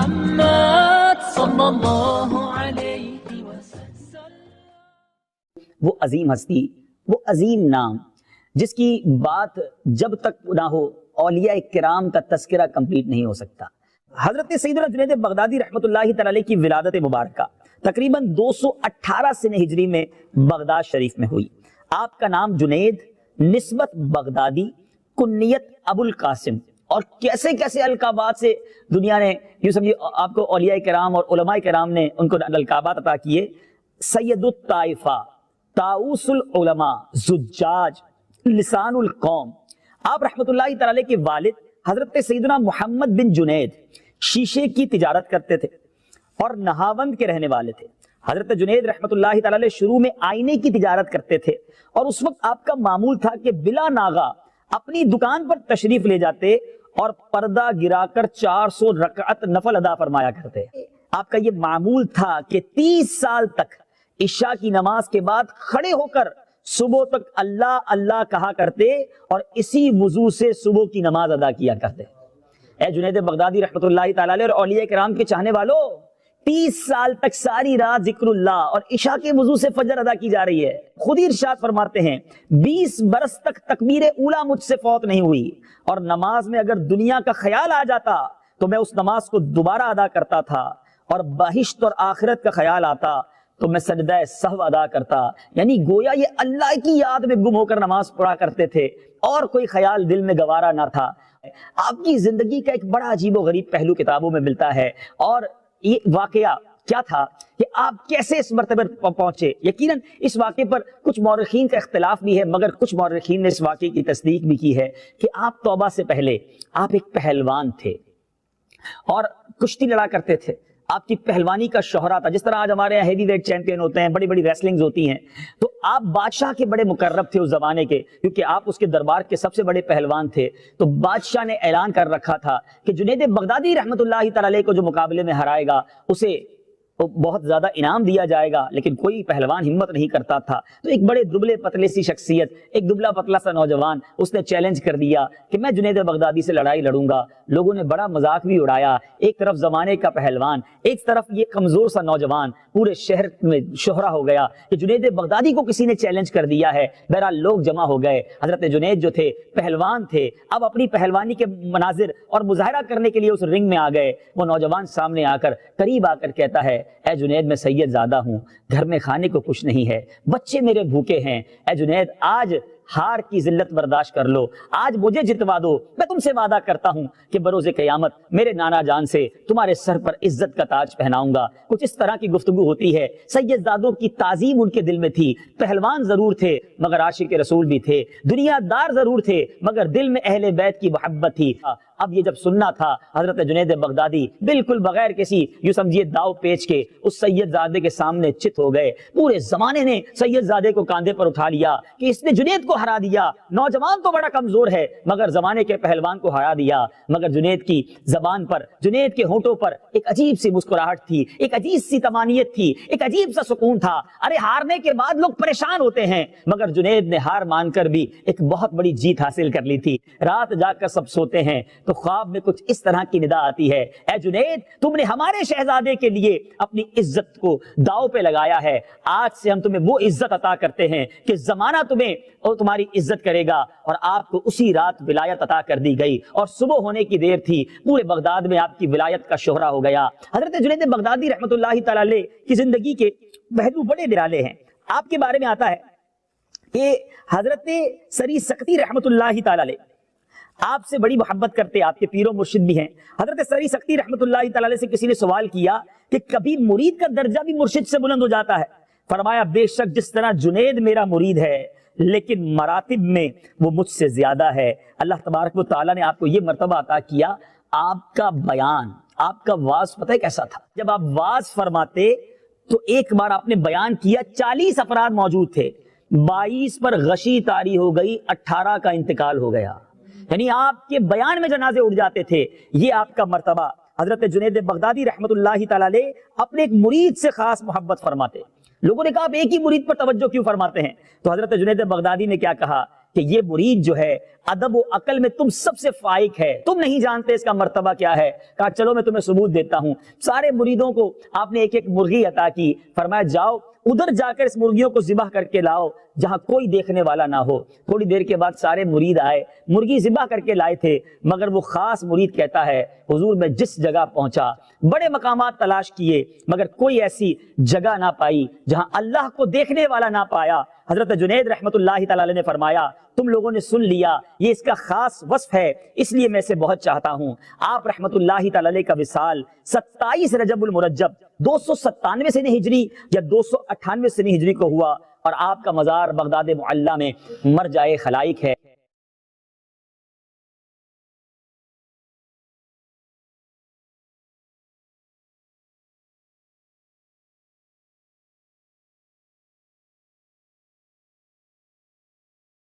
محمد صلی اللہ علیہ وسلم. وہ عظیم ہستی، وہ عظیم نام جس کی بات جب تک نہ ہو اولیاء کرام کا تذکرہ کمپلیٹ نہیں ہو سکتا. حضرت سیدنا جنید بغدادی رحمۃ اللہ تعالی علیہ کی ولادت مبارکہ تقریباً 218 سنہ ہجری میں بغداد شریف میں ہوئی. آپ کا نام جنید، نسبت بغدادی، کنیت ابو القاسم، اور کیسے کیسے القابات سے دنیا نے یوں سمجھے آپ کو اولیاء کرام اور علماء کرام نے ان کو القابات عطا کیے. سید الطائفہ، طاؤس العلماء، زجاج، لسان القوم. آپ رحمت اللہ تعالی علیہ کے والد حضرت سیدنا محمد بن جنید شیشے کی تجارت کرتے تھے اور نہاوند کے رہنے والے تھے. حضرت جنید رحمت اللہ تعالی علیہ شروع میں آئینے کی تجارت کرتے تھے اور اس وقت آپ کا معمول تھا کہ بلا ناغہ اپنی دکان پر تشریف لے جاتے اور پردہ گرا کر 400 رکعت نفل ادا فرمایا کرتے. آپ کا یہ معمول تھا کہ 30 سال تک عشاء کی نماز کے بعد کھڑے ہو کر صبح تک اللہ اللہ کہا کرتے اور اسی وضو سے صبح کی نماز ادا کیا کرتے. اے جنید بغدادی رحمت اللہ تعالی علیہ اور اولیاء کرام کے چاہنے والوں، 30 سال تک ساری رات ذکر اللہ اور عشاء کے وضو سے فجر ادا کی جا رہی ہے. خود ہی ارشاد فرماتے ہیں 20 برس تک تکبیر اولا مجھ سے فوت نہیں ہوئی، اور نماز میں اگر دنیا کا خیال آ جاتا تو میں اس نماز کو دوبارہ ادا کرتا تھا، اور بہشت اور آخرت کا خیال آتا تو میں سجدہ سہو ادا کرتا. یعنی گویا یہ اللہ کی یاد میں گم ہو کر نماز پڑھا کرتے تھے اور کوئی خیال دل میں گوارا نہ تھا. آپ کی زندگی کا ایک بڑا عجیب و غریب پہلو کتابوں میں ملتا ہے، اور یہ واقعہ کیا تھا کہ آپ کیسے اس مرتبہ پہنچے. یقیناً اس واقعے پر کچھ مورخین کا اختلاف بھی ہے، مگر کچھ مورخین نے اس واقعے کی تصدیق بھی کی ہے کہ آپ توبہ سے پہلے آپ ایک پہلوان تھے اور کشتی لڑا کرتے تھے. آپ کی پہلوانی کا شہرہ تھا. جس طرح آج ہمارے یہاں ہیوی ویٹ چیمپئن ہوتے ہیں، بڑی بڑی ریسلنگز ہوتی ہیں، تو آپ بادشاہ کے بڑے مقرب تھے اس زمانے کے، کیونکہ آپ اس کے دربار کے سب سے بڑے پہلوان تھے. تو بادشاہ نے اعلان کر رکھا تھا کہ جنید بغدادی رحمت اللہ تعالی علیہ کو جو مقابلے میں ہرائے گا اسے بہت زیادہ انعام دیا جائے گا. لیکن کوئی پہلوان ہمت نہیں کرتا تھا. تو ایک بڑے دبلے پتلے سی شخصیت، ایک دبلا پتلا سا نوجوان، اس نے چیلنج کر دیا کہ میں جنید بغدادی سے لڑائی لڑوں گا. لوگوں نے بڑا مذاق بھی اڑایا. ایک طرف زمانے کا پہلوان، ایک طرف یہ کمزور سا نوجوان، پورے شہر میں شہرہ ہو گیا کہ جنید بغدادی کو کسی نے چیلنج کر دیا ہے. بہرحال لوگ جمع ہو گئے. حضرت جنید جو تھے پہلوان تھے، اب اپنی پہلوانی کے مناظر اور مظاہرہ کرنے کے لیے اس رنگ میں آ گئے. وہ نوجوان سامنے آ کر قریب آ کر کہتا ہے، اے جنید میں سید زادہ ہوں، گھر میں کھانے کو کچھ نہیں ہے، بچے میرے بھوکے ہیں. اے جنید آج ہار کی ذلت برداشت کر لو، آج مجھے جتوا دو. میں تم سے وعدہ کرتا ہوں کہ بروز قیامت میرے نانا جان سے تمہارے سر پر عزت کا تاج پہناؤں گا. کچھ اس طرح کی گفتگو ہوتی ہے. سید زادوں کی تعظیم ان کے دل میں تھی. پہلوان ضرور تھے مگر عاشق رسول بھی تھے، دنیا دار ضرور تھے مگر دل میں اہل بیت کی محبت تھی. اب یہ جب سننا تھا، حضرت جنید بغدادی بالکل بغیر کسی یوں سمجھیے داؤ پیچ کے اس سید زادے کے سامنے چت ہو گئے. پورے زمانے نے سید زادے کو کاندھے پر اٹھا لیا کہ اس نے جنید کو ہرا دیا. نوجوان تو بڑا کمزور ہے مگر زمانے کے پہلوان کو ہرا دیا. مگر جنید کی زبان پر، جنید کے ہونٹوں پر ایک عجیب سی مسکراہٹ تھی، ایک عجیب سی تمانیت تھی، ایک عجیب سا سکون تھا. ارے ہارنے کے بعد لوگ پریشان ہوتے ہیں مگر جنید نے ہار مان کر بھی ایک بہت بڑی جیت حاصل کر لی تھی. رات جا کر سب سوتے ہیں تو خواب میں کچھ اس طرح کی ندا آتی ہے، اے جنید تم نے ہمارے شہزادے کے لیے اپنی عزت کو داؤ پہ لگایا ہے. آج سے ہم تمہیں وہ عزت عطا کرتے ہیں کہ زمانہ تمہیں اور تمہاری عزت کرے گا. اور آپ کو اسی رات ولایت عطا کر دی گئی اور صبح ہونے کی دیر تھی. پورے بغداد میں آپ کی ولایت کا شہرہ ہو گیا. حضرت جنید بغدادی رحمت اللہ تعالی علیہ کی زندگی کے پہلو بڑے نرالے ہیں. آپ کے بارے میں آتا ہے کہ حضرت سری سختی رحمت اللہ تعالی علیہ آپ سے بڑی محبت کرتے، آپ کے پیر و مرشد بھی ہیں. حضرت سری سختی رحمت اللہ تعالی علیہ سے کسی نے سوال کیا کہ کبھی مرید کا درجہ بھی مرشد سے بلند ہو جاتا ہے؟ فرمایا بے شک جس طرح جنید میرا مرید ہے لیکن مراتب میں وہ مجھ سے زیادہ ہے. اللہ تبارک و تعالیٰ نے آپ کو یہ مرتبہ عطا کیا. آپ کا بیان، آپ کا واز پتہ ہے کیسا تھا؟ جب آپ واز فرماتے تو ایک بار آپ نے بیان کیا، 40 افراد موجود تھے، 22 پر غشی طاری ہو گئی، 18 کا انتقال ہو گیا. یعنی آپ کے بیان میں جنازے اٹھ جاتے تھے. یہ آپ کا مرتبہ. حضرت جنید بغدادی رحمت اللہ تعالی علیہ اپنے ایک مرید سے خاص محبت فرماتے. لوگوں نے کہا آپ ایک ہی مرید پر توجہ کیوں فرماتے ہیں؟ تو حضرت جنید بغدادی نے کیا کہا کہ یہ مرید جو ہے ادب و عقل میں تم سب سے فائق ہے، تم نہیں جانتے اس کا مرتبہ کیا ہے۔ کہا چلو میں تمہیں ثبوت دیتا ہوں۔ سارے مریدوں کو آپ نے ایک ایک مرغی عطا کی، فرمایا جاؤ ادھر جا کر اس مرغیوں کو ذبح کر کے لاؤ جہاں کوئی دیکھنے والا نہ ہو۔ تھوڑی دیر کے بعد سارے مرید آئے، مرغی ذبح کر کے لائے تھے، مگر وہ خاص مرید کہتا ہے حضور میں جس جگہ پہنچا بڑے مقامات تلاش کیے مگر کوئی ایسی جگہ نہ پائی جہاں اللہ کو دیکھنے والا نہ پایا۔ حضرت جنید رحمت اللہ تعالی علیہ نے فرمایا تم لوگوں نے سن لیا، یہ اس کا خاص وصف ہے، اس لیے میں اسے بہت چاہتا ہوں۔ آپ رحمت اللہ تعالی علیہ کا وصال 27 رجب المرجب 297 سنہ ہجری یا 298 سنہ ہجری کو ہوا، اور آپ کا مزار بغداد معلی میں مرجع خلائق ہے۔